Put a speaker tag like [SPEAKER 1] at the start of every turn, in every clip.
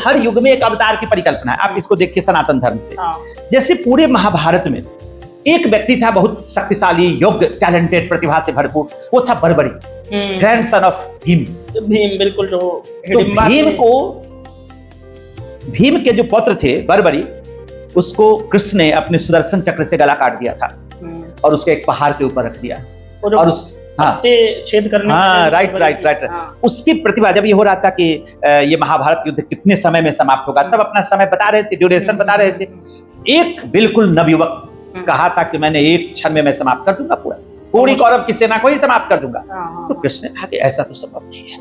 [SPEAKER 1] हर युग में एक अवतार की परिकल्पना है। आप इसको देखिए सनातन धर्म से। जैसे पूरे महाभारत में एक व्यक्ति था बहुत शक्तिशाली, योग्य, टैलेंटेड, प्रतिभा से भरपूर, वो था Barbari, grand son of Bhim.
[SPEAKER 2] Bhim बिल्कुल, जो
[SPEAKER 1] तो भीम के जो पुत्र थे बर्बरी, उसको कृष्ण ने अपने सुदर्शन चक्र से गला काट दिया था और उसके एक पहाड़ के ऊपर रख दिया और उस
[SPEAKER 2] छेद करने।
[SPEAKER 1] राइट। उसकी प्रतिभा, जब ये हो रहा था कि ये महाभारत युद्ध कितने समय में समाप्त होगा, सब अपना समय बता रहे थे, ड्यूरेशन बता रहे थे। एक बिल्कुल नवयुवक कहा था कि मैंने एक क्षण में मैं समाप्त कर दूंगा, पूरी कौरव की सेना को ही समाप्त कर दूंगा। तो कृष्ण ने कहा कि ऐसा तो संभव नहीं है।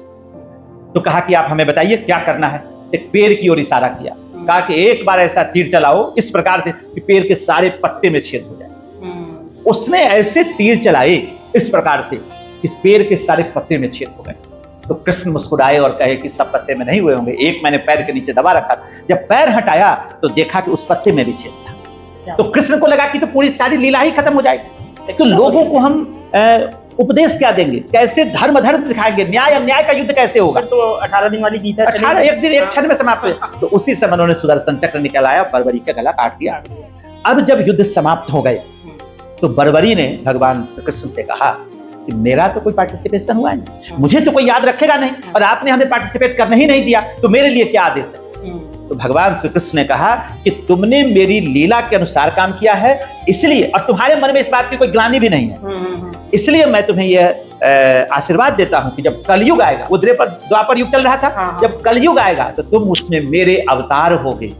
[SPEAKER 1] तो कहा कि आप हमें बताइए क्या करना है। एक पेड़ की ओर इशारा किया, कहा कि एक बार ऐसा तीर चलाओ इस प्रकार से कि पेड़ के सारे पत्ते में छेद हो जाए। उसने ऐसे तीर चलाए इस प्रकार से कि पेड़ के सारे पत्ते में छेद हो गए। तो कृष्ण मुस्कुराए और कहे कि सब पत्ते में नहीं हुए होंगे, एक मैंने पैर के नीचे दबा रखा। जब पैर हटाया तो देखा कि उस पत्ते में भी छेद था। तो कृष्ण को लगा कि तो पूरी सारी लीला ही खत्म हो जाएगी। तो लोगों को हम उपदेश क्या देंगे, कैसे धर्म दिखाएंगे, न्याय अन्याय का युद्ध कैसे होगा।
[SPEAKER 2] तो 18 दिन वाली गीता
[SPEAKER 1] 18 एक दिन एक क्षण में समाप्त हुए। तो उसी समय उन्होंने सुदर्शन चक्र निकाला, बर्बरी का गला काट दिया। अब जब युद्ध समाप्त हो गए तो बर्बरी ने भगवान श्री कृष्ण से कहा कि मेरा तो कोई पार्टिसिपेशन हुआ नहीं, मुझे तो कोई याद रखेगा नहीं, और आपने हमें पार्टिसिपेट करने ही नहीं दिया, तो मेरे लिए क्या आदेश है। तो भगवान श्री कृष्ण ने कहा कि तुमने मेरी लीला के अनुसार काम किया है, इसलिए, और तुम्हारे मन में इस बात की कोई ग्लानि भी नहीं है, इसलिए मैं तुम्हें यह आशीर्वाद देता हूं कि जब कलयुग आएगा, वो द्वापर युग चल रहा था, जब कलयुग आएगा तो तुम उसमें मेरे अवतार होगे,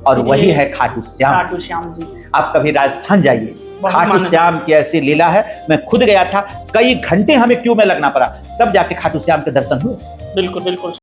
[SPEAKER 1] और वही है खाटू श्याम जी। आप कभी राजस्थान जाइए, खाटू श्याम की ऐसी लीला है। मैं खुद गया था, कई घंटे हमें क्यू में लगना पड़ा, तब जाके खाटू श्याम के दर्शन हुए।
[SPEAKER 2] बिल्कुल बिल्कुल।